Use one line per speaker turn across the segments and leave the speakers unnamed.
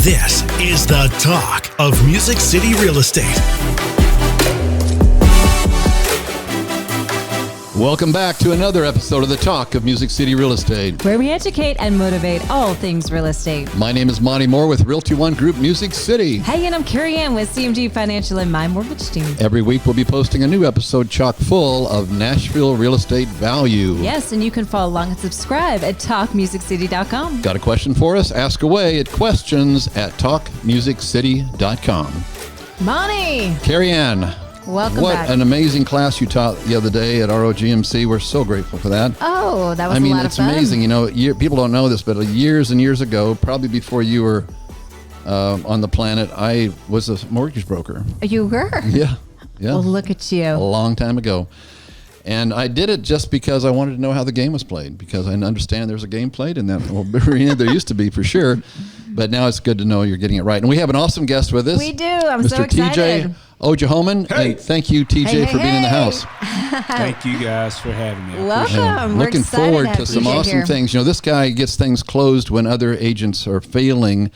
This is the talk of Music City Real Estate.
Welcome back to another episode of the Talk of Music City Real Estate,
where we educate and motivate all things real estate.
My name is Monty Moore with Realty One Group Music City.
Hey, and I'm Carey Ann with CMG Financial and my mortgage team.
Every week we'll be posting a new episode chock full of Nashville real estate value.
Yes, and you can follow along and subscribe at talkmusiccity.com.
Got a question for us? Ask away at questions@talkmusiccity.com.
Monty!
Carey Ann.
Welcome back.
What an amazing class you taught the other day at ROGMC. We're so grateful for that.
Oh, that was a lot of fun.
It's amazing. You know, people don't know this, but years and years ago, probably before you were on the planet, I was a mortgage broker.
You were?
Yeah.
Well, look at you.
A long time ago. And I did it just because I wanted to know how the game was played, because I understand there's a game played in that arena. There used to be, for sure. But now it's good to know you're getting it right. And we have an awesome guest with us.
We do. I'm
Mr.
so excited.
TJ Ojehomon.
Hey.
And thank you, TJ, for being in the house.
Thank you guys for having me.
Welcome. We're
Looking
excited
forward
have
to some
TJ
awesome
here.
things. You know, this guy gets things closed when other agents are failing.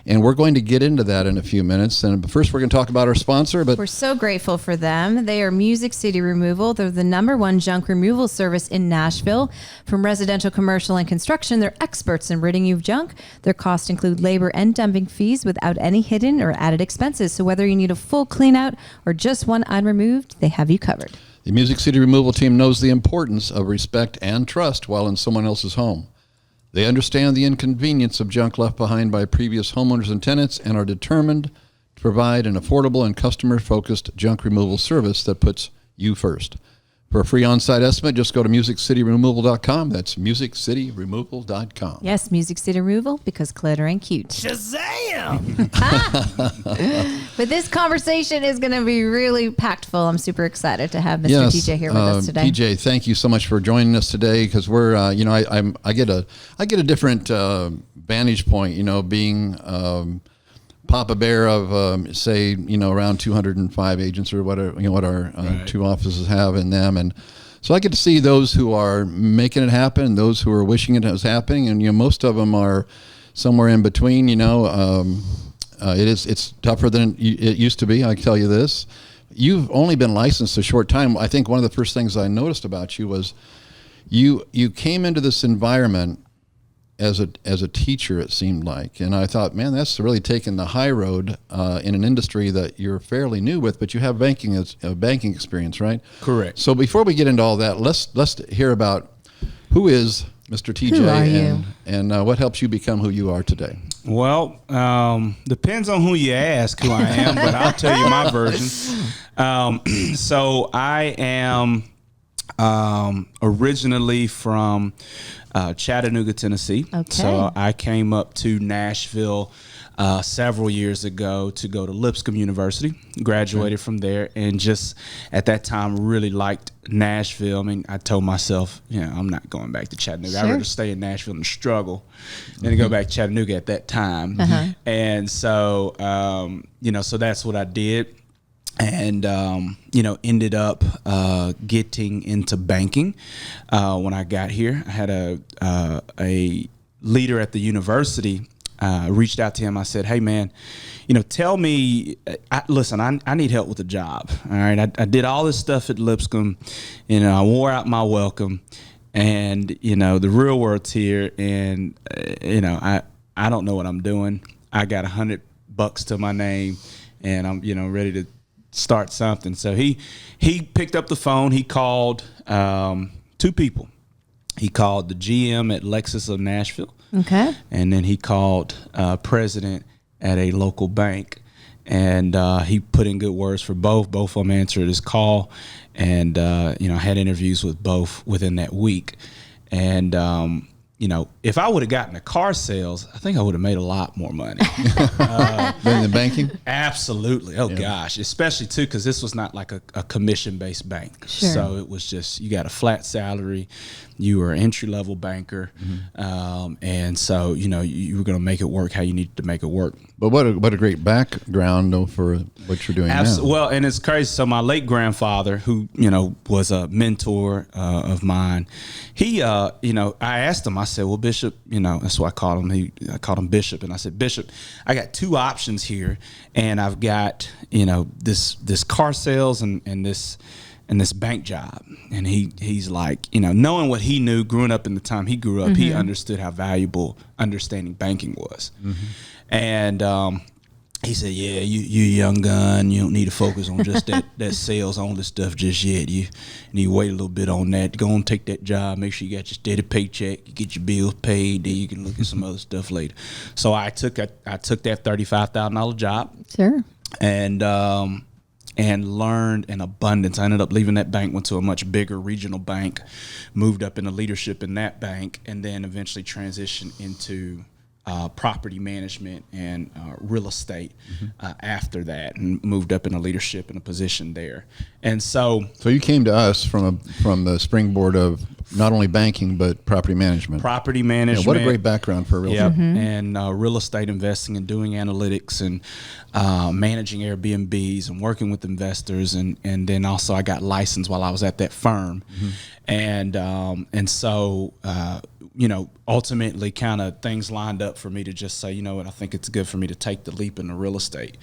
And we're going to get into that in a few minutes. And first, we're going to talk about our sponsor. But
We're so grateful for them. They are Music City Removal. They're the #1 junk removal service in Nashville. From residential, commercial, and construction, they're experts in ridding you of junk. Their costs include labor and dumping fees without any hidden or added expenses. So whether you need a full clean out or just one unremoved, they have you covered.
the Music City Removal team knows the importance of respect and trust while in someone else's home. They understand the inconvenience of junk left behind by previous homeowners and tenants and are determined to provide an affordable and customer-focused junk removal service that puts you first. For a free on-site estimate, just go to musiccityremoval.com. That's musiccityremoval.com.
Yes, Music City Removal, because clutter ain't cute.
Shazam!
But this conversation is going to be really packed full. I'm super excited to have Mr. TJ here with us today.
TJ, thank you so much for joining us today, because we're, I get a different vantage point, being Papa Bear of, say, around 205 agents or whatever, what our two offices have in them. And so I get to see those who are making it happen and those who are wishing it was happening. And, most of them are somewhere in between, it's tougher than it used to be. I can tell you this. You've only been licensed a short time. I think one of the first things I noticed about you was you came into this environment as a teacher, it seemed like. And I thought, man, that's really taking the high road in an industry that you're fairly new with, but you have banking experience, right?
Correct.
So before we get into all that, let's hear about who is Mr. TJ
Who are you?
and what helps you become who you are today.
Well, depends on who you ask who I am, but I'll tell you my version. So I am originally from Chattanooga, Tennessee.
Okay.
So I came up to Nashville several years ago to go to Lipscomb University, graduated from there, and just at that time really liked Nashville. I mean, I told myself, I'm not going back to Chattanooga.
Sure.
I'd rather stay in Nashville and struggle than to go back to Chattanooga at that time.
Uh-huh.
And so, so that's what I did. And, ended up getting into banking when I got here. I had a leader at the university reached out to him. I said, hey, man, tell me, I need help with a job. All right. I did all this stuff at Lipscomb, I wore out my welcome. And, the real world's here. And, I don't know what I'm doing. I got $100 to my name and I'm, ready to start something. So he picked up the phone. He called two people. He called the GM at Lexus of Nashville.
Okay.
And then he called president at a local bank. And he put in good words for both. Both of them answered his call. And, I had interviews with both within that week. And, if I would have gotten the car sales, I think I would have made a lot more money.
Than the banking?
Absolutely. Oh, gosh. Especially, too, because this was not like a commission-based bank.
Sure.
So it was just, you got a flat salary. You were an entry-level banker. And so, you were going to make it work how you needed to make it work.
But what a great background, though, for what you're doing now.
Well, and it's crazy. So my late grandfather, who, was a mentor of mine, he, I asked him, I said, well, Bishop, that's what I called him. I called him Bishop. And I said, Bishop, I got two options here. And I've got, this car sales and this bank job. And he's like, knowing what he knew growing up in the time he grew up, he understood how valuable understanding banking was. And he said, yeah, you young gun, you don't need to focus on just that sales on this stuff just yet. You need to wait a little bit on that. Go and take that job. Make sure you got your steady paycheck. You get your bills paid. Then you can look at some other stuff later. So I took that $35,000 job.
Sure.
And learned an abundance. I ended up leaving that bank, went to a much bigger regional bank, moved up into leadership in that bank, and then eventually transitioned into property management and real estate after that, and moved up into leadership in a position there. And so
you came to us from the springboard of not only banking but property management.
Property management.
Yeah, what a great background for a realtor.
Yep. And real estate investing and doing analytics and managing Airbnbs and working with investors, and then also I got licensed while I was at that firm, and so ultimately kind of things lined up for me to just say, what, I think it's good for me to take the leap into real estate.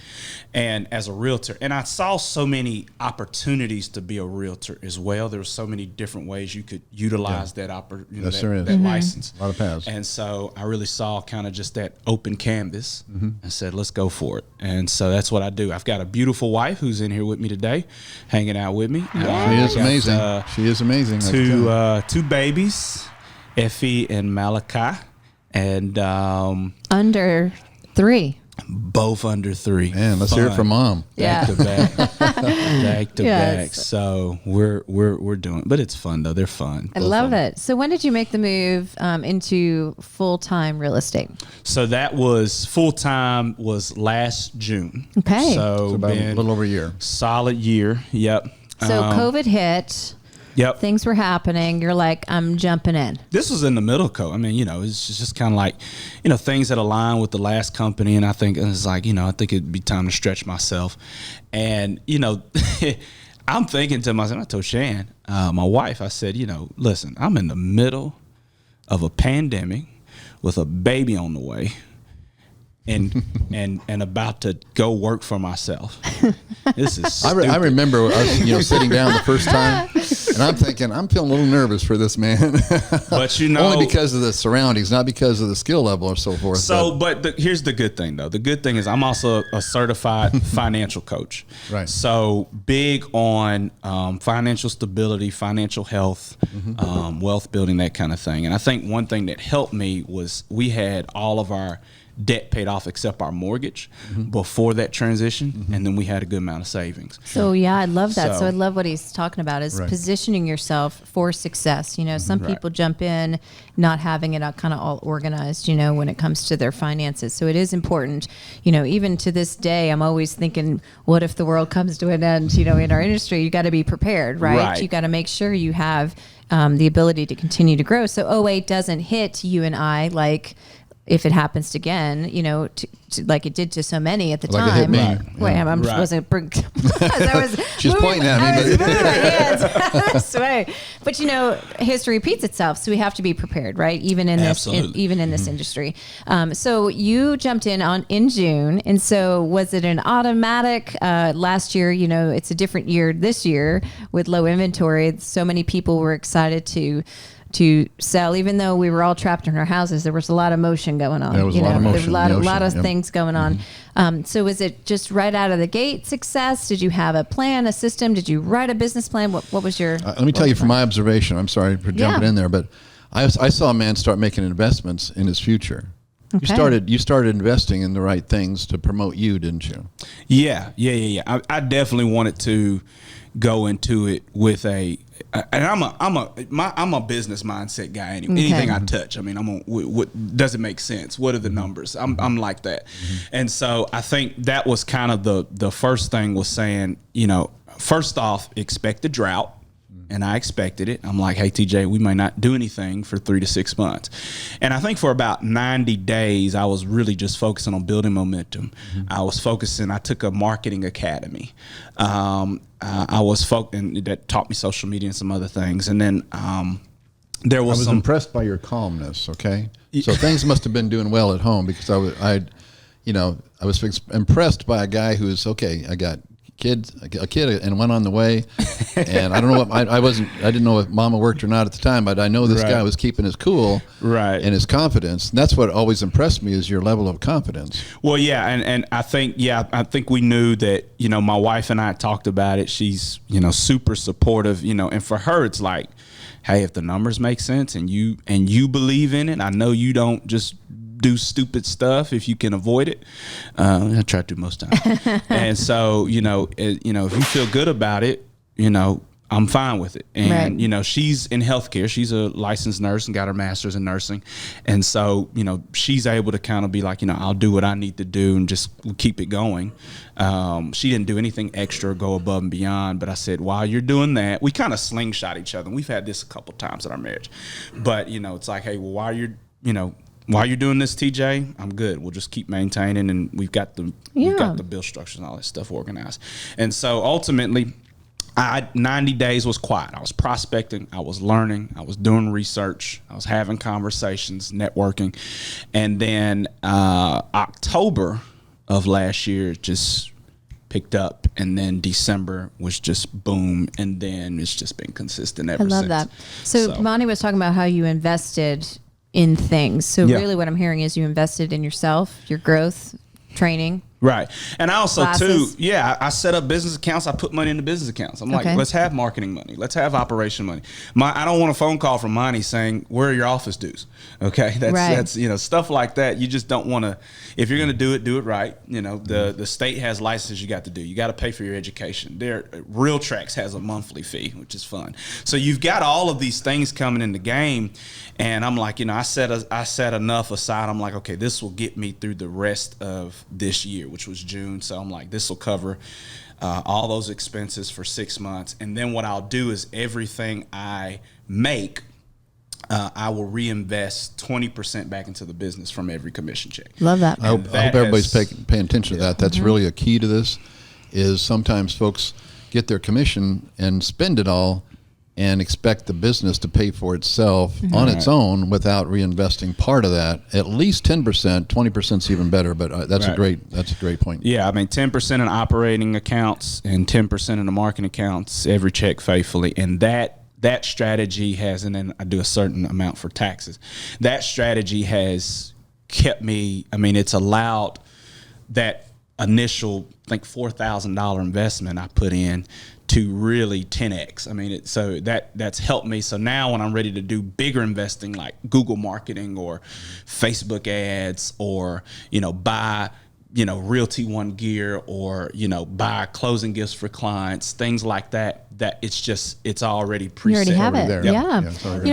And as a realtor, and I saw so many opportunities to be a realtor as well. There were so many different ways you could utilize that that license.
A lot of paths.
And so I really saw kind of just that open canvas and said, let's go for it. And so that's what I do. I've got a beautiful wife who's in here with me today, hanging out with me.
She is amazing. She is amazing.
Two babies, Effie and Malachi, and
Under 3.
both under 3.
Man, let's hear it from Mom.
Back to back, back to back.
Yes.
So we're doing, but it's fun though. They're fun.
I love it. So when did you make the move into full-time real estate?
So that was full-time was last June.
Okay.
So
About a little over a year.
Solid year. Yep.
So COVID hit.
Yep.
Things were happening. You're like, I'm jumping in.
This was in the middle of COVID. I mean, it's just kind of like, things that align with the last company. And I think it's like, I think it'd be time to stretch myself. And, I'm thinking to myself, I told Shan, my wife, I said, listen, I'm in the middle of a pandemic with a baby on the way. And about to go work for myself. This is stupid.
I remember us, sitting down the first time, and I'm thinking, I'm feeling a little nervous for this man.
But
only because of the surroundings, not because of the skill level or so forth.
So, here's the good thing though. The good thing is I'm also a certified financial coach.
Right.
So big on financial stability, financial health, wealth building, that kind of thing. And I think one thing that helped me was we had all of our debt paid off except our mortgage before that transition, and then we had a good amount of savings.
So I love that. So I love what he's talking about is
Right.
positioning yourself for success. Some people jump in not having it kind of all organized, when it comes to their finances. So it is important, even to this day, I'm always thinking, what if the world comes to an end, in our industry? You got to be prepared, right? You got to make sure you have the ability to continue to grow. So 2008 doesn't hit you and I like if it happens again, like it did to so many at the
Like
time.
it hit me.
Wait, I wasn't.
She's pointing at me.
I was moving my hands this way. But history repeats itself, so we have to be prepared, right? Even in this, even in this industry. So you jumped in June, and so was it an automatic? Last year, it's a different year this year with low inventory. So many people were excited to sell, even though we were all trapped in our houses. There was a lot of motion going on.
There was a lot of motion.
There was a lot of
Yep.
things going on. So was it just right out of the gate success? Did you have a plan, a system? Did you write a business plan? What was your?
Let me tell you from my observation. I'm sorry for jumping in there, but I saw a man start making investments in his future.
Okay.
You started investing in the right things to promote you, didn't you?
Yeah. I definitely wanted to go into it with and I'm a business mindset guy anyway.
Okay.
Anything I touch, I mean, what does it make sense? What are the numbers? I'm like that. And so I think that was kind of the first thing was saying, first off, expect a drought. And I expected it. I'm like, hey, TJ, we might not do anything for 3 to 6 months. And I think for about 90 days, I was really just focusing on building momentum. I took a marketing academy. I was and that taught me social media and some other things. And then there was
I was
some
impressed by your calmness. Okay, so things must have been doing well at home, because I was impressed by a guy who's okay. I got a kid and one on the way, and I don't know what I didn't know if Mama worked or not at the time, but I know this guy was keeping his cool,
right,
and his confidence. And that's what always impressed me, is your level of confidence.
Well, yeah, and I think we knew that, my wife and I talked about it. She's super supportive, and for her it's like, hey, if the numbers make sense and you believe in it, I know you don't just do stupid stuff if you can avoid it. I try to do most times. And so, if you feel good about it, I'm fine with it. And, she's in healthcare. She's a licensed nurse and got her master's in nursing. And so, she's able to kind of be like, I'll do what I need to do and just keep it going. She didn't do anything extra or go above and beyond. But I said, while you're doing that, we kind of slingshot each other. And we've had this a couple times in our marriage. But, it's like, hey, well, while you're doing this, TJ, I'm good. We'll just keep maintaining, and we've got the bill structures and all that stuff organized. And so ultimately, 90 days was quiet. I was prospecting, I was learning, I was doing research, I was having conversations, networking. And then October of last year just picked up, and then December was just boom, and then it's just been consistent ever since.
I love that. So Monte was talking about how you invested in things. So really what I'm hearing is you invested in yourself, your growth, training.
Right. And I also
classes.
too, I set up business accounts. I put money into business accounts. I'm like, let's have marketing money. Let's have operation money. I don't want a phone call from Monte saying, where are your office dues? Okay. That's stuff like that. You just don't want to, if you're going to do it right. The state has licenses you got to do. You got to pay for your education. Realtor has a monthly fee, which is fun. So you've got all of these things coming in the game. And I'm like, I set enough aside. I'm like, okay, this will get me through the rest of this year, which was June. So I'm like, this will cover all those expenses for 6 months. And then what I'll do is everything I make, I will reinvest 20% back into the business from every commission check.
Love that.
I hope everybody's paying attention to that. That's really a key to this, is sometimes folks get their commission and spend it all and expect the business to pay for itself on its own without reinvesting part of that. At least 10%, 20% is even better. But that's a great point.
Yeah, 10% in operating accounts and 10% in the marketing accounts. Every check faithfully, and that strategy has, and then I do a certain amount for taxes. That strategy has kept me. It's allowed that initial, $4,000 investment I put in to really 10x. So that's helped me. So now when I'm ready to do bigger investing, like Google marketing or Facebook ads, or buy Realty One gear, or buy closing gifts for clients, things like that it's already preset.
You already have it.
There.
Yeah.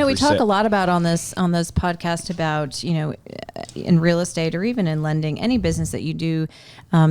We talk a lot about on this podcast about, in real estate or even in lending, any business that you do,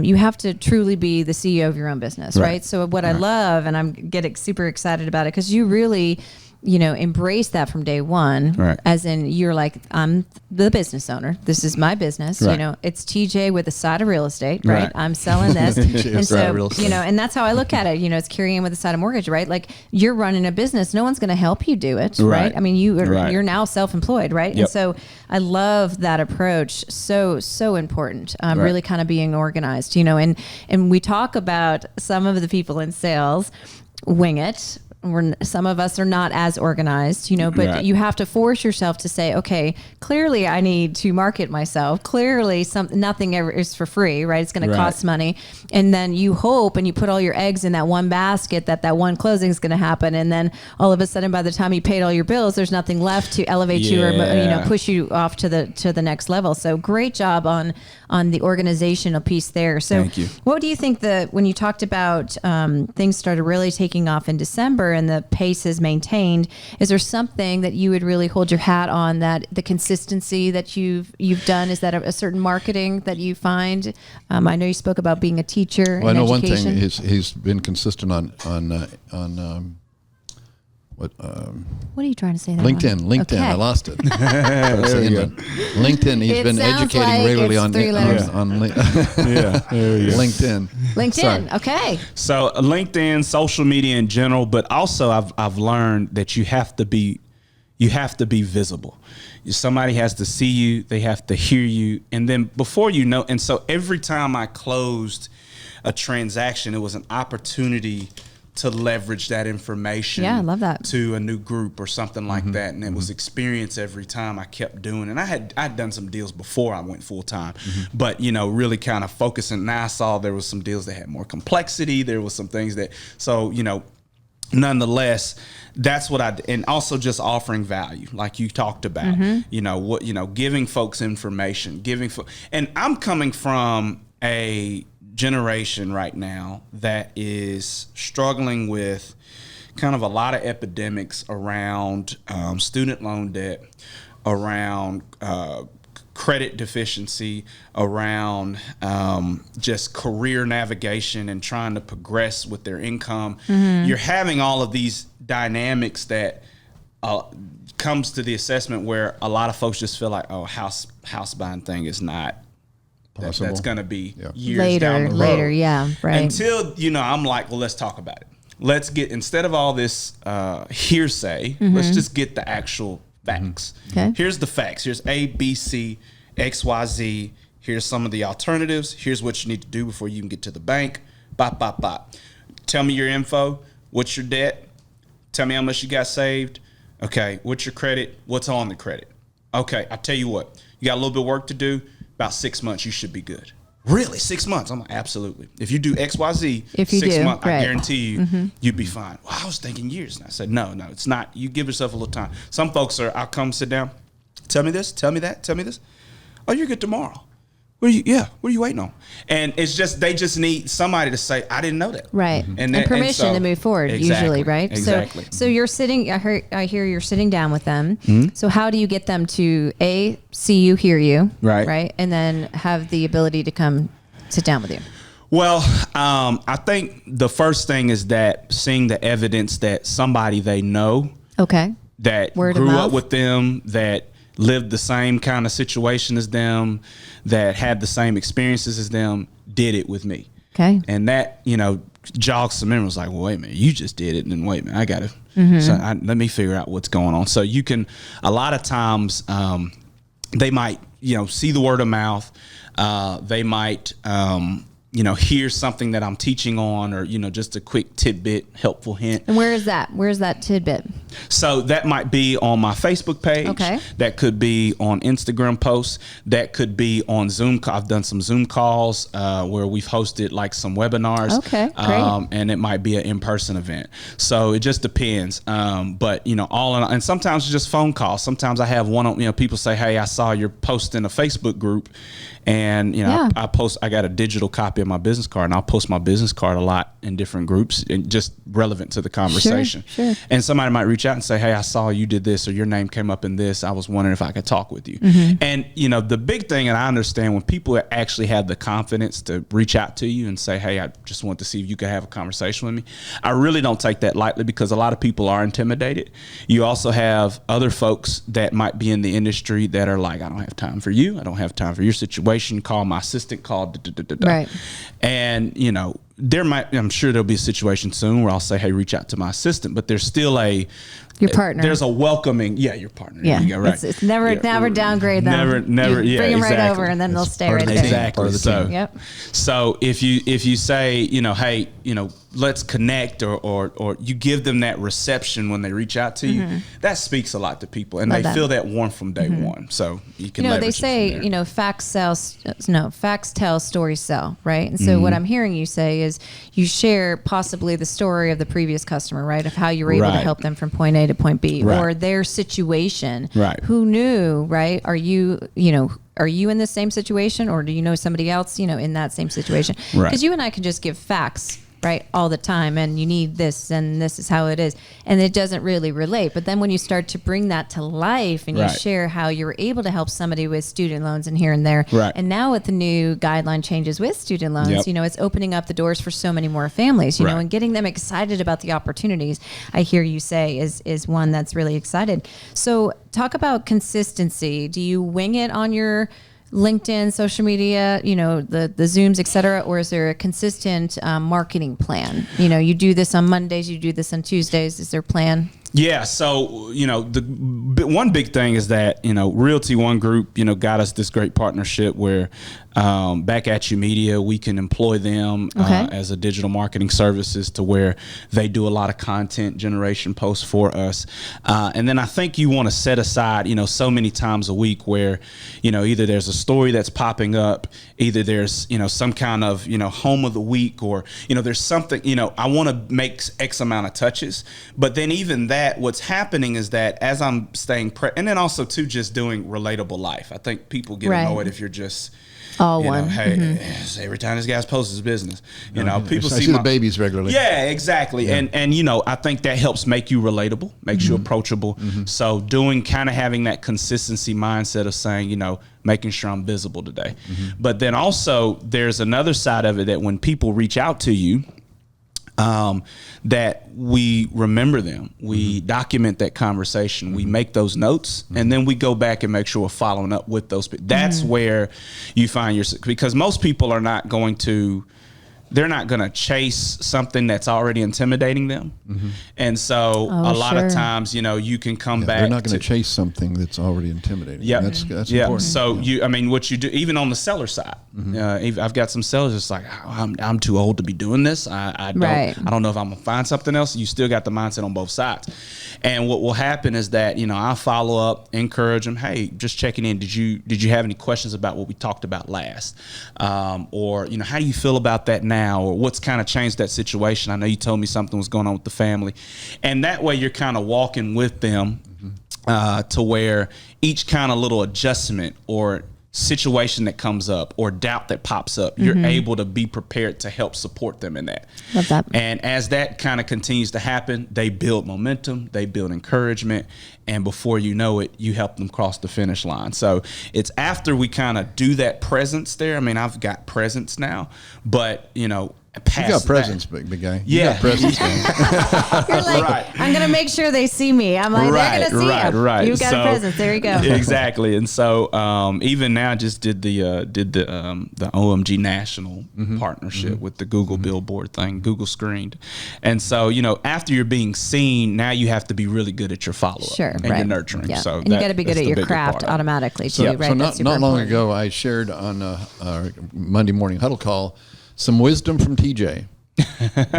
you have to truly be the CEO of your own business, right? So what I love, and I'm getting super excited about it, because you really, embrace that from day one, as in you're like, I'm the business owner. This is my business. It's TJ with a side of real estate, right? I'm selling this. And so, and that's how I look at it. It's Carey Ann with a side of mortgage, right? Like, you're running a business. No one's going to help you do it, right? You're now self-employed, right? And so I love that approach. So important. Really kind of being organized, and we talk about some of the people in sales wing it. Some of us are not as organized, but you have to force yourself to say, okay, clearly I need to market myself. Clearly nothing ever is for free, right? It's going to cost money. And then you hope and you put all your eggs in that one basket that one closing is going to happen. And then all of a sudden, by the time you paid all your bills, there's nothing left to elevate you or, push you off to the next level. So great job on the organizational piece there. So
thank you.
What do you think when you talked about things started really taking off in December and the pace is maintained, is there something that you would really hold your hat on, that the consistency that you've done? Is that a certain marketing that you find? I know you spoke about being a teacher.
Well, I know
education.
one thing, he's been consistent on what
are you trying to say there?
LinkedIn.
Okay.
I lost it. LinkedIn. He's been educating regularly on LinkedIn.
LinkedIn.
Sorry.
Okay.
So LinkedIn, social media in general, but also I've learned that you have to you have to be visible. Somebody has to see you, they have to hear you, and then before you know, and so every time I closed a transaction, it was an opportunity to leverage that information.
Yeah, I love that.
To a new group or something like that, and it was experience every time I kept doing. And I'd done some deals before I went full time, but really kind of focusing. Now I saw there was some deals that had more complexity. There was some things that, so nonetheless, that's what and also just offering value, like you talked about. Giving folks information, and I'm coming from a generation right now that is struggling with kind of a lot of epidemics around student loan debt, around credit deficiency, around just career navigation and trying to progress with their income. You're having all of these dynamics that comes to the assessment where a lot of folks just feel like, oh, house buying thing is not that's going to be years down the road.
Later, yeah, right.
Until, I'm like, well, let's talk about it. Let's get, instead of all this hearsay, let's just get the actual facts.
Okay.
Here's the facts. Here's A, B, C, X, Y, Z. Here's some of the alternatives. Here's what you need to do before you can get to the bank. Bop, bop, bop. Tell me your info. What's your debt? Tell me how much you got saved. Okay, what's your credit? What's on the credit? Okay, I'll tell you what. You got a little bit of work to do. About 6 months, you should be good. Really? 6 months? I'm like, absolutely. If you do X, Y, Z,
if you
6
do,
months,
right.
I guarantee you, you'd be fine. Well, I was thinking years. And I said, no, it's not. You give yourself a little time. Some folks I'll come sit down. Tell me this, tell me that, tell me this. Oh, you're good tomorrow. What are you waiting on? And it's just, they just need somebody to say, I didn't know that.
Right. And permission to move forward, usually, right?
Exactly.
So you're sitting, I hear you're sitting down with them. So how do you get them to see you, hear you, right? And then have the ability to come sit down with you?
Well, I think the first thing is that seeing the evidence that somebody they know, that grew up with them, that lived the same kind of situation as them, that had the same experiences as them, did it with me.
Okay.
And that, jogs some memories, like, well, wait a minute, you just did it. And then wait a minute, I got to, let me figure out what's going on. So you can, a lot of times, they might, see the word of mouth. They might, hear something that I'm teaching on, or, just a quick tidbit, helpful hint.
And where is that? Where's that tidbit?
So that might be on my Facebook page. Okay. That could be on Instagram posts. That could be on Zoom. I've done some Zoom calls where we've hosted like some webinars.
Okay, great.
And it might be an in-person event. So it just depends. But and sometimes it's just phone calls. Sometimes I have people say, hey, I saw your post in a Facebook group. And I got a digital copy of my business card, and I'll post my business card a lot in different groups, and just relevant to the conversation.
Sure.
And somebody might reach out and say, hey, I saw you did this, or your name came up in this. I was wondering if I could talk with you. And the big thing, and I understand when people actually have the confidence to reach out to you and say, hey, I just want to see if you could have a conversation with me. I really don't take that lightly, because a lot of people are intimidated. You also have other folks that might be in the industry that are like, I don't have time for you. I don't have time for your situation. Call my assistant, call
right.
And I'm sure there'll be a situation soon where I'll say, hey, reach out to my assistant, but there's still
your partner.
There's a welcoming, your partner.
Yeah,
there you go, right.
It's never downgrade them.
Never.
You bring them right over, and then they'll stay right there.
Exactly. So if you say, hey, let's connect, or you give them that reception when they reach out to you, that speaks a lot to people, and they feel that warmth from day one. So you can.
They say, facts tell, stories sell, right? And so what I'm hearing you say is you share possibly the story of the previous customer, right, of how you were able to help them from point A to point B, or their situation.
Right.
Who knew, right? Are you in the same situation, or do you know somebody else, in that same situation? Because you and I can just give facts, right, all the time, and you need this, and this is how it is, and it doesn't really relate. But then when you start to bring that to life, and you share how you were able to help somebody with student loans and here and there, and now with the new guideline changes with student loans, it's opening up the doors for so many more families, you know, and getting them excited about the opportunities, I hear you say, is one that's really excited. So talk about consistency. Do you wing it on your LinkedIn, social media, the Zooms, et cetera, or is there a consistent marketing plan? You do this on Mondays, you do this on Tuesdays. Is there a plan?
Yeah. So, one big thing is that, Realty One Group, got us this great partnership where Back At You Media, we can employ them as a digital marketing services to where they do a lot of content generation posts for us. And then I think you want to set aside, so many times a week where, either there's a story that's popping up, either there's, some kind of, home of the week, or, there's something, I want to make X amount of touches. But then even that, what's happening is that as I'm staying and then also too, just doing relatable life. I think people get annoyed if you're just hey, every time this guy's posts his business, people see
the babies regularly.
Yeah, exactly. Yeah. And I think that helps make you relatable, makes you approachable. So having that consistency mindset of saying, making sure I'm visible today. But then also there's another side of it that when people reach out to you, that we remember them, we document that conversation, we make those notes, and then we go back and make sure we're following up with those people. That's where you find because most people are not going to, they're not going to chase something that's already intimidating them. And so a lot of times, you can come back.
They're not going to chase something that's already intimidating.
Yeah.
That's important.
So what you do, even on the seller side, I've got some sellers that's like, I'm too old to be doing this. I don't know if I'm going to find something else. You still got the mindset on both sides. And what will happen is that, I'll follow up, encourage them. Hey, just checking in. Did you have any questions about what we talked about last? Or, how do you feel about that now? Or what's kind of changed that situation? I know you told me something was going on with the family. And that way you're kind of walking with them to where each kind of little adjustment or situation that comes up or doubt that pops up, you're able to be prepared to help support them in that.
Love that.
And as that kind of continues to happen, they build momentum, they build encouragement, and before you know it, you help them cross the finish line. So it's after we kind of do that presence there. I mean, I've got presence now, but
You got presence, big guy.
Yeah.
You got presence, man.
You're like, I'm going to make sure they see me. I'm like, they're going to see him.
Right.
You've got a presence. There you go.
Exactly. And so even now, I just did the OMG National partnership with the Google Billboard thing, Google screened. And so, after you're being seen, now you have to be really good at your follow-up and your nurturing.
Yeah.
So
and you got to be good at your craft automatically too, right?
So not long ago, I shared on our Monday morning huddle call some wisdom from TJ,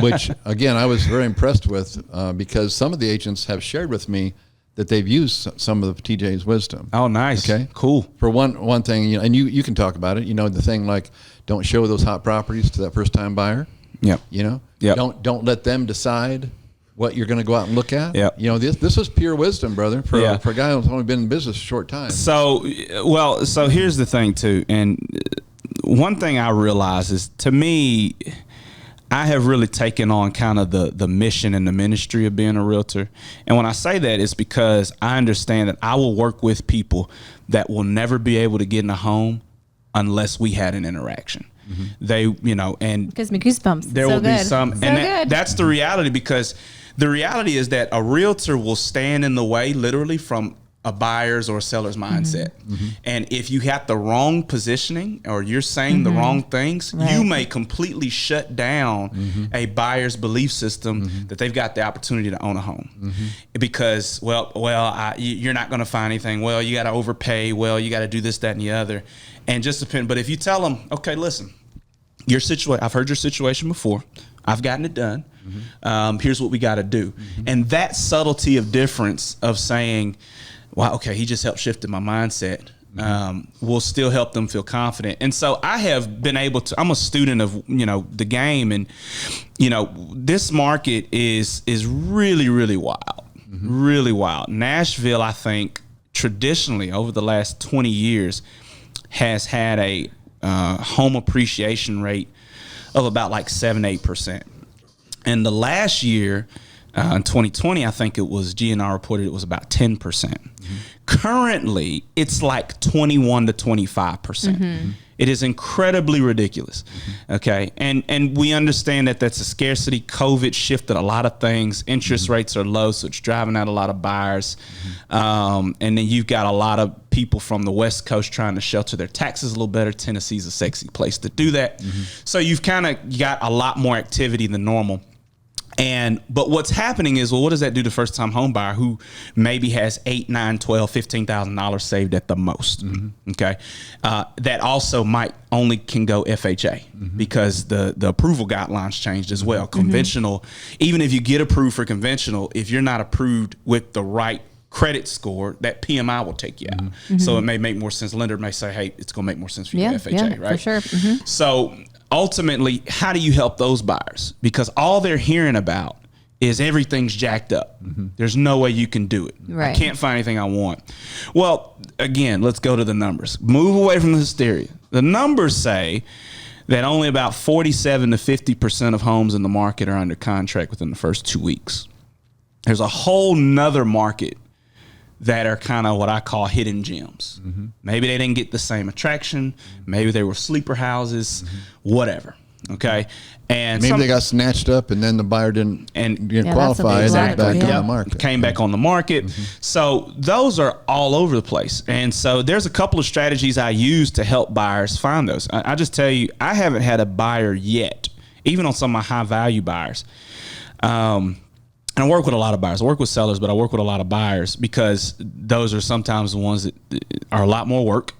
which again I was very impressed with because some of the agents have shared with me that they've used some of TJ's wisdom.
Oh, nice.
Okay,
cool.
For one thing, and you can talk about it. The thing like don't show those hot properties to that first time buyer.
Yep.
Yep. Don't let them decide what you're going to go out and look at.
Yep.
This was pure wisdom, brother, for a guy who's only been in business a short time.
So here's the thing too, and one thing I realize is, to me, I have really taken on kind of the mission and the ministry of being a realtor. And when I say that, it's because I understand that I will work with people that will never be able to get in a home unless we had an interaction. They, and
gives me goosebumps.
There will be some, and that's the reality, because the reality is that a realtor will stand in the way literally from a buyer's or a seller's mindset. And if you have the wrong positioning or you're saying the wrong things, you may completely shut down a buyer's belief system that they've got the opportunity to own a home. Because, you're not going to find anything. Well, you got to overpay. Well, you got to do this, that, and the other. And just depend. But if you tell them, okay, listen, I've heard your situation before. I've gotten it done. Here's what we got to do. And that subtlety of difference of saying, wow, okay, he just helped shift my mindset, will still help them feel confident. And so I have been able to, I'm a student of, the game, and, this market is really, really wild, really wild. Nashville, I think, traditionally over the last 20 years has had a home appreciation rate of about like 7-8%. And the last year, in 2020, I think it was GNR reported it was about 10%. Currently, it's like 21 to 25%. It is incredibly ridiculous. Okay, and we understand that that's a scarcity. COVID shifted a lot of things. Interest rates are low, so it's driving out a lot of buyers. And then you've got a lot of people from the West Coast trying to shelter their taxes a little better. Tennessee's a sexy place to do that. So you've kind of got a lot more activity than normal. But what's happening is, well, what does that do to first time home buyer who maybe has $8, $9, $12, $15,000 saved at the most? Okay. That also might only can go FHA because the approval guidelines changed as well. Conventional, even if you get approved for conventional, if you're not approved with the right credit score, that PMI will take you out. So it may make more sense. Lender may say, hey, it's going to make more sense for you FHA, right?
For sure.
So ultimately, how do you help those buyers? Because all they're hearing about is everything's jacked up. There's no way you can do it.
Right.
I can't find anything I want. Well, again, let's go to the numbers. Move away from the hysteria. The numbers say that only about 47 to 50% of homes in the market are under contract within the first 2 weeks. There's a whole nother market that are kind of what I call hidden gems. Maybe they didn't get the same attraction. Maybe they were sleeper houses, whatever. Okay. And
maybe they got snatched up and then the buyer didn't qualify and then back on the market.
Came back on the market. So those are all over the place. And so there's a couple of strategies I use to help buyers find those. I just tell you, I haven't had a buyer yet, even on some of my high value buyers. And I work with a lot of buyers. I work with sellers, but I work with a lot of buyers because those are sometimes the ones that are a lot more work.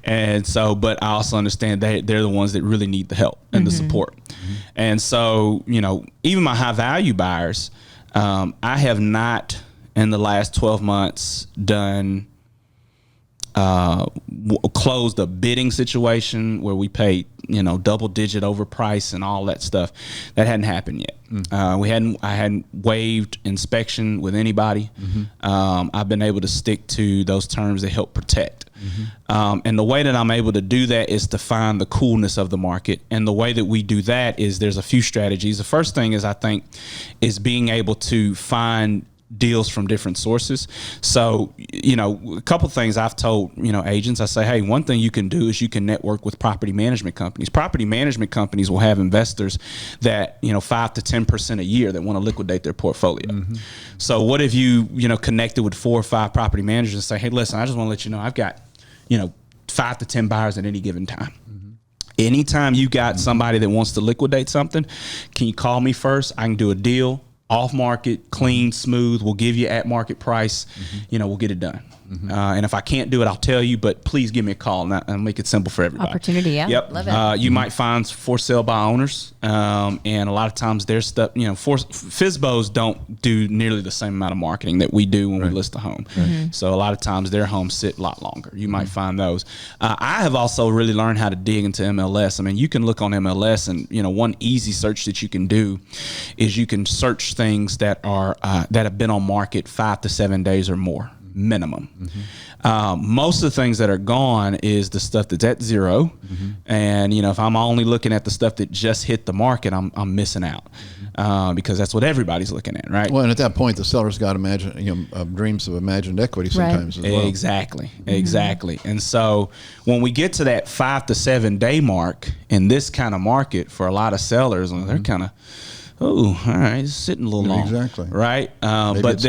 And so, but I also understand they're the ones that really need the help and the support. And so, even my high value buyers, I have not in the last 12 months done closed a bidding situation where we paid double digit overprice and all that stuff. That hadn't happened yet. I hadn't waived inspection with anybody. I've been able to stick to those terms that help protect. And the way that I'm able to do that is to find the coolness of the market. And the way that we do that is there's a few strategies. The first thing is, I think, is being able to find deals from different sources. So, a couple of things I've told, agents, I say, hey, one thing you can do is you can network with property management companies. Property management companies will have investors that, 5 to 10% a year that want to liquidate their portfolio. So what if you, connected with 4 or 5 property managers and say, hey, listen, I just want to let you know, I've got, 5 to 10 buyers at any given time. Anytime you got somebody that wants to liquidate something, can you call me first? I can do a deal. Off market, clean, smooth. We'll give you at market price. We'll get it done. And if I can't do it, I'll tell you. But please give me a call and I'll make it simple for everybody.
Opportunity, yeah.
Yep.
Love it.
You might find for sale by owners, and a lot of times their stuff. FSBOs don't do nearly the same amount of marketing that we do when we list a home. So a lot of times their homes sit a lot longer. You might find those. I have also really learned how to dig into MLS. I mean, you can look on MLS, and one easy search that you can do is you can search things that are that have been on market 5 to 7 days or more minimum. Most of the things that are gone is the stuff that's at zero. And if I'm only looking at the stuff that just hit the market, I'm missing out because that's what everybody's looking at, right?
Well, and at that point, the seller's got dreams of imagined equity sometimes as well.
Exactly. And so when we get to that 5 to 7 day mark in this kind of market for a lot of sellers, they're kind of, oh, all right, it's sitting a little long.
Exactly.
Right. But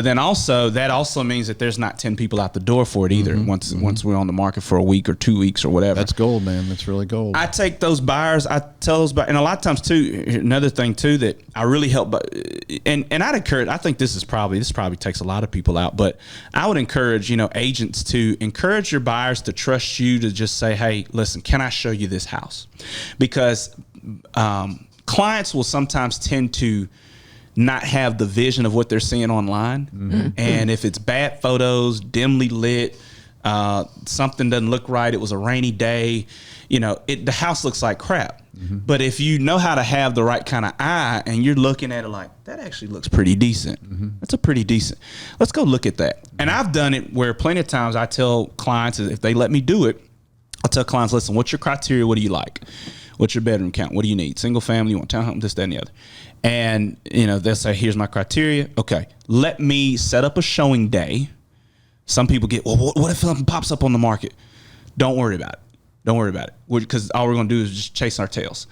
then also that also means that there's not 10 people out the door for it either. Once we're on the market for a week or 2 weeks or whatever.
That's gold, man. That's really gold.
I take those buyers. I tell those buyers, and a lot of times too. Another thing too that I really help, and I'd encourage. I think this probably takes a lot of people out, but I would encourage agents to encourage your buyers to trust you to just say, hey, listen, can I show you this house? Because clients will sometimes tend to not have the vision of what they're seeing online. And if it's bad photos, dimly lit, something doesn't look right, it was a rainy day, the house looks like crap. But if you know how to have the right kind of eye and you're looking at it like, that actually looks pretty decent. That's a pretty decent. Let's go look at that. And I've done it where plenty of times I tell clients, if they let me do it, I'll tell clients, listen, what's your criteria? What do you like? What's your bedroom count? What do you need? Single family, you want townhome, this, that, and the other. And, they'll say, here's my criteria. Okay, let me set up a showing day. Some people get, well, what if something pops up on the market? Don't worry about it. Because all we're going to do is just chase our tails.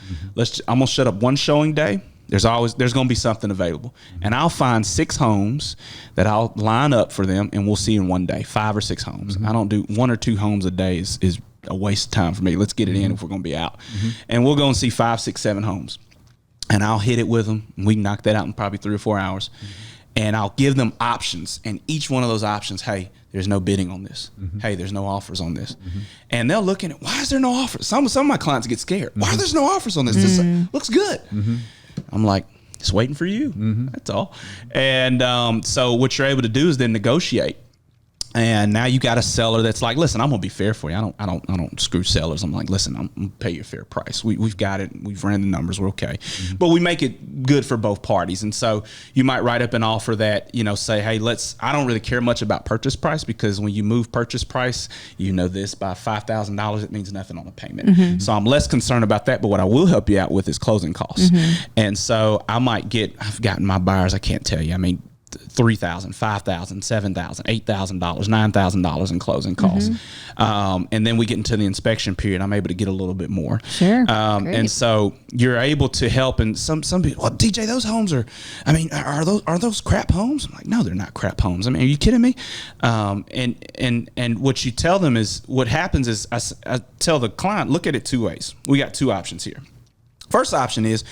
I'm going to set up one showing day. There's going to be something available. And I'll find 6 homes that I'll line up for them, and we'll see in one day, 5 or 6 homes. I don't do 1 or 2 homes a day is a waste of time for me. Let's get it in if we're going to be out. And we'll go and see 5, 6, 7 homes. and I'll hit it with them. We can knock that out in probably 3 or 4 hours. And I'll give them options, and each one of those options, hey, there's no bidding on this. Hey, there's no offers on this. And they'll look at it, why is there no offers? Some of my clients get scared. Why there's no offers on this? This looks good. I'm like, just waiting for you. That's all. And so what you're able to do is then negotiate. And now you got a seller that's like, listen, I'm gonna be fair for you. I don't screw sellers. I'm like, listen, I'm gonna pay you a fair price. We've got it. We've ran the numbers. We're okay. But we make it good for both parties. And so you might write up an offer that, say, hey, I don't really care much about purchase price, because when you move purchase price, this by $5,000, it means nothing on the payment. So I'm less concerned about that. But what I will help you out with is closing costs. And so I've gotten my buyers, I can't tell you. I mean, $3,000, $5,000, $7,000, $8,000, $9,000 in closing costs. And then we get into the inspection period. I'm able to get a little bit more.
Sure.
And so you're able to help. And some people, well, DJ, those homes are those crap homes? I'm like, no, they're not crap homes. I mean, are you kidding me? And what you tell them is, what happens is I tell the client, look at it 2 ways. We got 2 options here. First option is,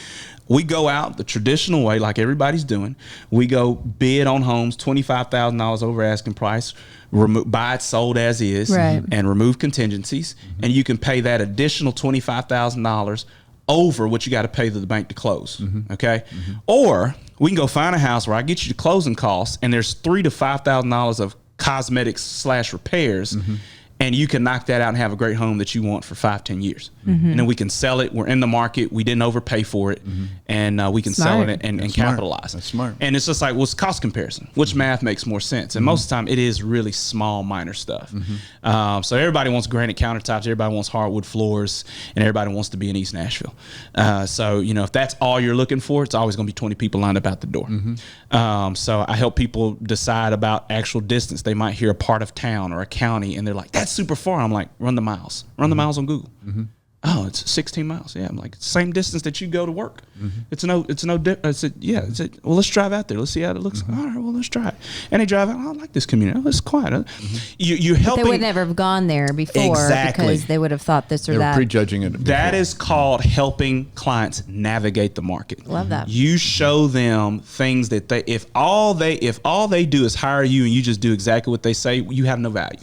we go out the traditional way, like everybody's doing. We go bid on homes, $25,000 over asking price, buy it sold as is, and remove contingencies. And you can pay that additional $25,000 over what you got to pay to the bank to close. Okay. Or we can go find a house where I get you to closing costs, and there's $3,000 to $5,000 of cosmetics / repairs. And you can knock that out and have a great home that you want for 5-10 years. And then we can sell it. We're in the market. We didn't overpay for it. And we can sell it and capitalize.
That's smart.
And it's just like, well, it's cost comparison. Which math makes more sense? And most of the time, it is really small, minor stuff. So everybody wants granite countertops. Everybody wants hardwood floors. And everybody wants to be in East Nashville. So, if that's all you're looking for, it's always going to be 20 people lined up out the door. So I help people decide about actual distance. They might hear a part of town or a county, and they're like, that's super far. I'm like, run the miles. Run the miles on Google. Oh, it's 16 miles. Yeah, I'm like, same distance that you go to work. It's no different. I said, well, let's drive out there. Let's see how it looks. All right, well, let's try it. And they drive out. Oh, I like this community. Oh, it's quiet. You're helping.
They would never have gone there before because they would have thought this or
they
that.
They were prejudging it before.
That is called helping clients navigate the market.
Love that.
You show them things that if all they do is hire you and you just do exactly what they say, you have no value.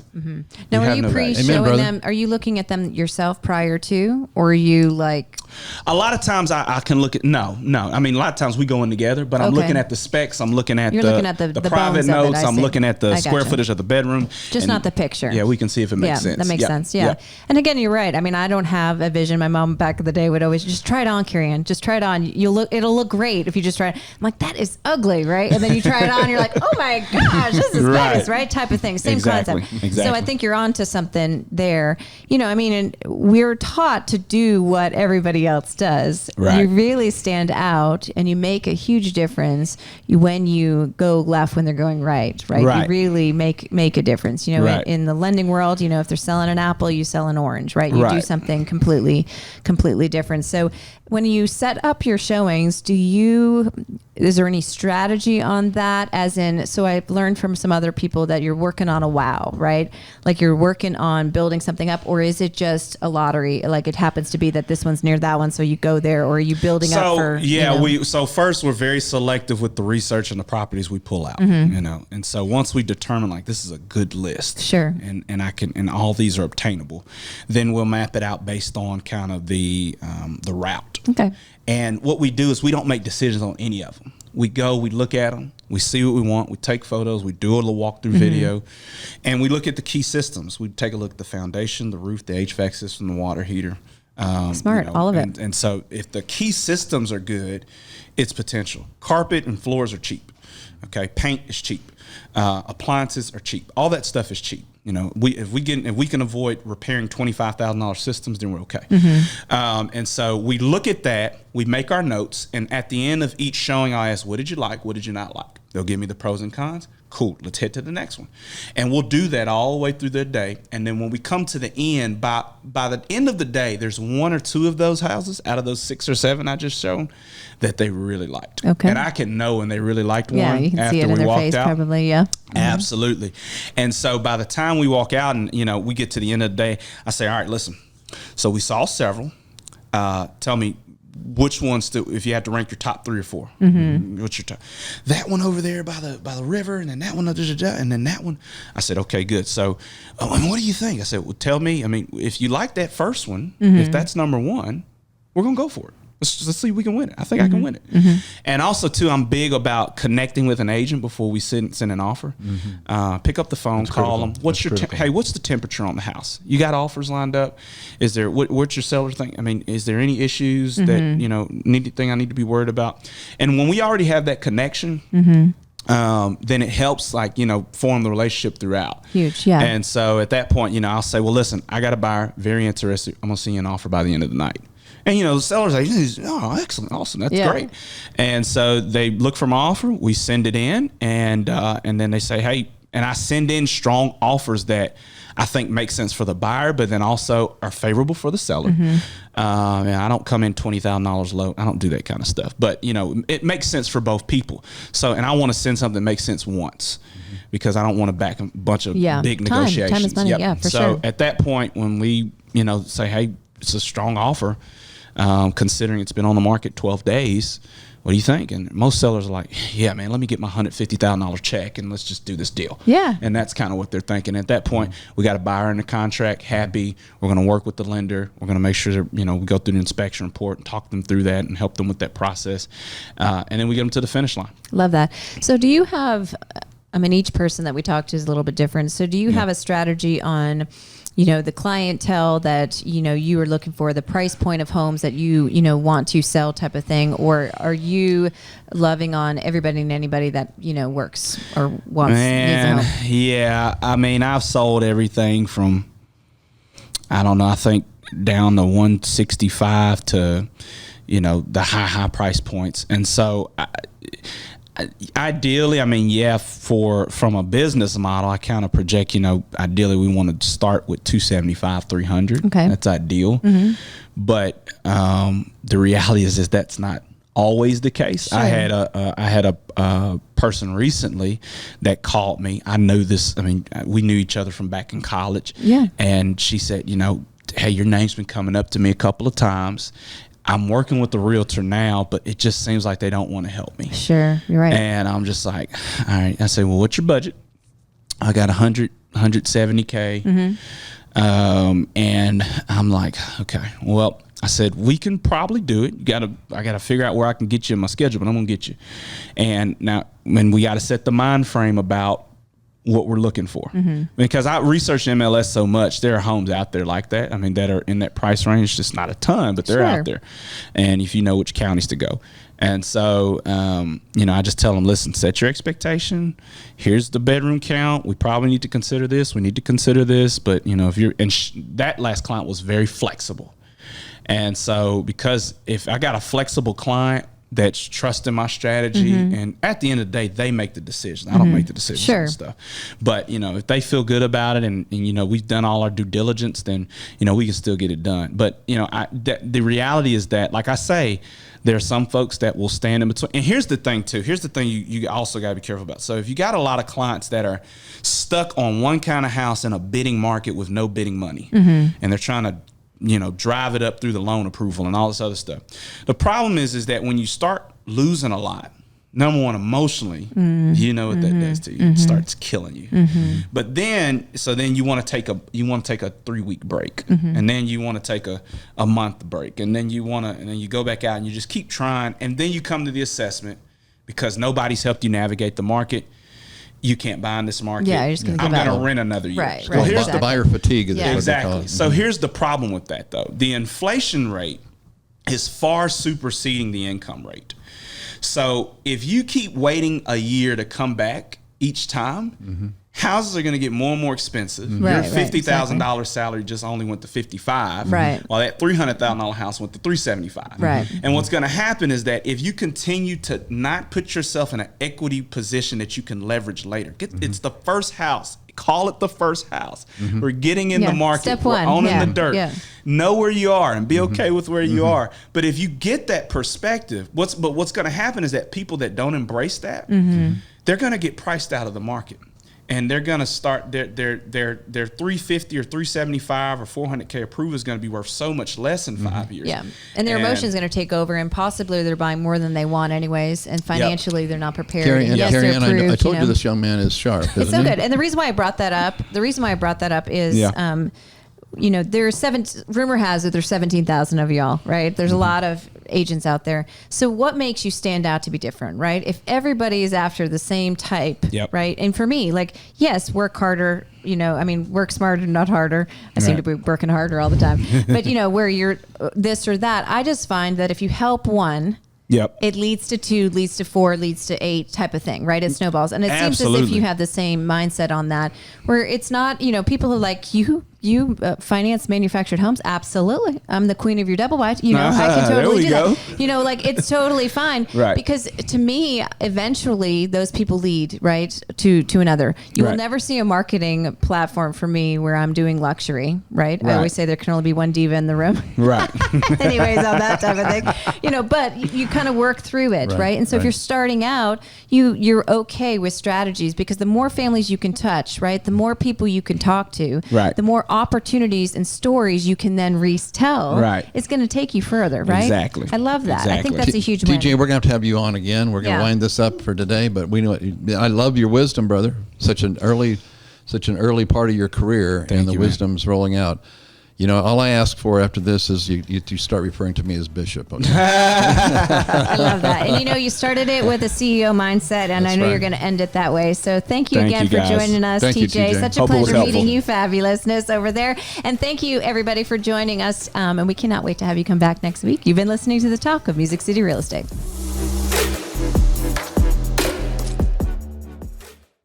Now, are you pre-showing them? Are you looking at them yourself prior to? Or are you like?
A lot of times I can look at, no. I mean, a lot of times we go in together, but I'm looking at the specs. I'm looking at the private notes. I'm looking at the square footage of the bedroom.
Just not the picture.
Yeah, we can see if it makes sense.
That makes sense. Yeah. And again, you're right. I mean, I don't have a vision. My mom back in the day would always just try it on, Carey Ann. Just try it on. It'll look great if you just try it. I'm like, that is ugly, right? And then you try it on, you're like, oh my gosh, this is nice, right? Type of thing. Same concept. So I think you're onto something there. I mean, and we're taught to do what everybody else does. You really stand out, and you make a huge difference when you go left when they're going right. You really make a difference. In the lending world, if they're selling an apple, you sell an orange, right? You do something completely different. So when you set up your showings, is there any strategy on that? As in, so I've learned from some other people that you're working on a wow, right? Like you're working on building something up, or is it just a lottery? Like it happens to be that this one's near that one, so you go there, or are you building up for?
So first we're very selective with the research and the properties we pull out, and so once we determine like this is a good list,
sure,
and all these are obtainable, then we'll map it out based on kind of the route.
Okay.
And what we do is we don't make decisions on any of them. We go, we look at them, we see what we want, we take photos, we do a little walkthrough video, and we look at the key systems. We take a look at the foundation, the roof, the HVAC system, the water heater.
Smart, all of it.
And so if the key systems are good, it's potential. Carpet and floors are cheap. Okay, paint is cheap. Appliances are cheap. All that stuff is cheap. If we can avoid repairing $25,000 systems, then we're okay. And so we look at that, we make our notes, and at the end of each showing, I ask, what did you like? What did you not like? They'll give me the pros and cons. Cool, let's head to the next one. And we'll do that all the way through the day. And then when we come to the end, by the end of the day, there's 1 or 2 of those houses out of those 6 or 7 I just shown that they really liked.
Okay.
And I can know when they really liked one
you can
after
see it in
we
their
walked
face,
out.
probably, yeah.
Absolutely. And so by the time we walk out and, we get to the end of the day, I say, all right, listen. So we saw several. Tell me, which ones if you had to rank your top 3 or 4, what's your top? That one over there by the river, and then that one, and then that one. I said, okay, good. So, and what do you think? I said, well, tell me. I mean, if you like that first one, if that's number 1, we're gonna go for it. Let's see if we can win it. I think I can win it. And also, too, I'm big about connecting with an agent before we send an offer. Pick up the phone, call them. What's the temperature on the house? You got offers lined up? Is there what's your seller think? I mean, is there any issues that anything I need to be worried about? And when we already have that connection, then it helps form the relationship throughout.
Huge, yeah.
And so at that point, I'll say, well, listen, I got a buyer, very interested. I'm gonna send you an offer by the end of the night. And, the seller's like, oh, excellent, awesome, that's great. And so they look for my offer, we send it in, and then they say, hey, and I send in strong offers that I think make sense for the buyer, but then also are favorable for the seller. And I don't come in $20,000 low. I don't do that kind of stuff. But, it makes sense for both people. So, and I want to send something that makes sense once. Because I don't want to back a bunch of big negotiations. Time is money, for sure. So at that point, when we, say, hey, it's a strong offer, considering it's been on the market 12 days, what do you think? And most sellers are like, yeah, man, let me get my $150,000 check and let's just do this deal. Yeah. And that's kind of what they're thinking. At that point, we got a buyer in the contract, happy. We're going to work with the lender. We're going to make sure that, we go through the inspection report and talk them through that and help them with that process. And then we get them to the finish line. Love
that. So do you have, each person that we talk to is a little bit different. So do you have a strategy on the clientele that, you are looking for, the price point of homes that you want to sell type of thing? Or are you loving on everybody and anybody that, works or wants, needs a home?
Yeah. I've sold everything from, I don't know, I think down to 165 to, the high price points. And so ideally, from a business model, I kind of project, ideally we want to start with 275, 300. Okay. That's ideal. But the reality is that's not always the case. Sure. I had a person recently that called me. I know this. We knew each other from back in college. Yeah. And she said, hey, your name's been coming up to me a couple of times. I'm working with the realtor now, but it just seems like they don't want to help me. Sure, you're right. And I'm just like, all right. I say, well, what's your budget? I got 170K. And I'm like, okay, well, I said, we can probably do it. I gotta figure out where I can get you in my schedule, but I'm gonna get you. And now, we got to set the mind frame about what we're looking for. Because I researched MLS so much, there are homes out there like that. That are in that price range, just not a ton, but they're out there. And if you know which counties to go. And so, I just tell them, listen, set your expectation. Here's the bedroom count. We probably need to consider this. We need to consider this. But, if you're, that last client was very flexible. And so, because if I got a flexible client that's trusting my strategy, and at the end of the day, they make the decision. I don't make the decisions and stuff. But, if they feel good about it and we've done all our due diligence, then, we can still get it done. But, the reality is that, like I say, there are some folks that will stand in between. And here's the thing, too. Here's the thing you also got to be careful about. So if you got a lot of clients that are stuck on one kind of house in a bidding market with no bidding money, and they're trying to drive it up through the loan approval and all this other stuff. The problem is that when you start losing a lot, number one, emotionally, what that does to you. It starts killing you. But then you want to take a 3-week break, and then you want to take a month break, and then you go back out and you just keep trying, and then you come to the assessment because nobody's helped you navigate the market. You can't buy in this market. Yeah, you're just gonna I'm going to rent another year.
Right. Well, here's the buyer fatigue.
Exactly. So here's the problem with that, though. The inflation rate is far superseding the income rate. So if you keep waiting a year to come back each time, houses are going to get more and more expensive. Your $50,000 salary just only went to $55,000, while that $300,000 house went to $375,000. Right. And what's going to happen is that if you continue to not put yourself in an equity position that you can leverage later, it's the first house. Call it the first house. We're getting in the market. Step one. We're owning the dirt. Yeah. Know where you are and be okay with where you are. But if you get that perspective, what's going to happen is that people that don't embrace that, they're going to get priced out of the market. and they're gonna start their 350 or 375 or 400K approval is gonna be worth so much less in 5 years.
Yeah, and their emotion's going to take over, and possibly they're buying more than they want anyways, and financially they're not prepared.
Carey Ann,
yes,
Carey
they're
Ann,
approved,
I told you this young man is sharp.
It's so
isn't he?
good. And the reason why I brought that up is, you know, there's rumor has it there's 17,000 of y'all, right? There's a lot of agents out there. So what makes you stand out to be different, right? If everybody is after the same type, right? And for me, like, yes, work harder, you know, I mean, work smarter, not harder. I seem to be working harder all the time. But, you know, where you're this or that, I just find that if you help one, it leads to 2, leads to 4, leads to 8 type of thing, right? It snowballs. And it seems as if you have the same mindset on that, where it's not, you know, people are like, you finance manufactured homes? Absolutely. I'm the queen of your double wide. You know, I can totally do that. You know, like, it's totally fine.
Right.
Because to me, eventually those people lead, right, to another. You will never see a marketing platform for me where I'm doing luxury, right? I always say there can only be one diva in the room.
Right.
Anyways, on that type of thing. You know, but you kind of work through it, right? And so if you're starting out, you're okay with strategies, because the more families you can touch, right, the more people you can talk to, the more opportunities and stories you can then retell, it's going to take you further, right?
Exactly.
I love that. I think that's a huge win.
TJ, we're going to have you on again. We're going to wind this up for today, but we know I love your wisdom, brother. Such an early part of your career, and the wisdom's rolling out. You know, all I ask for after this is you start referring to me as Bishop. Okay?
I love that. And, you know, you started it with a CEO mindset, and I know you're going to end it that way. So thank you again for joining us, TJ. Such a pleasure meeting you, fabulousness over there. And thank you, everybody, for joining us. And we cannot wait to have you come back next week. You've been listening to The Talk of Music City Real Estate.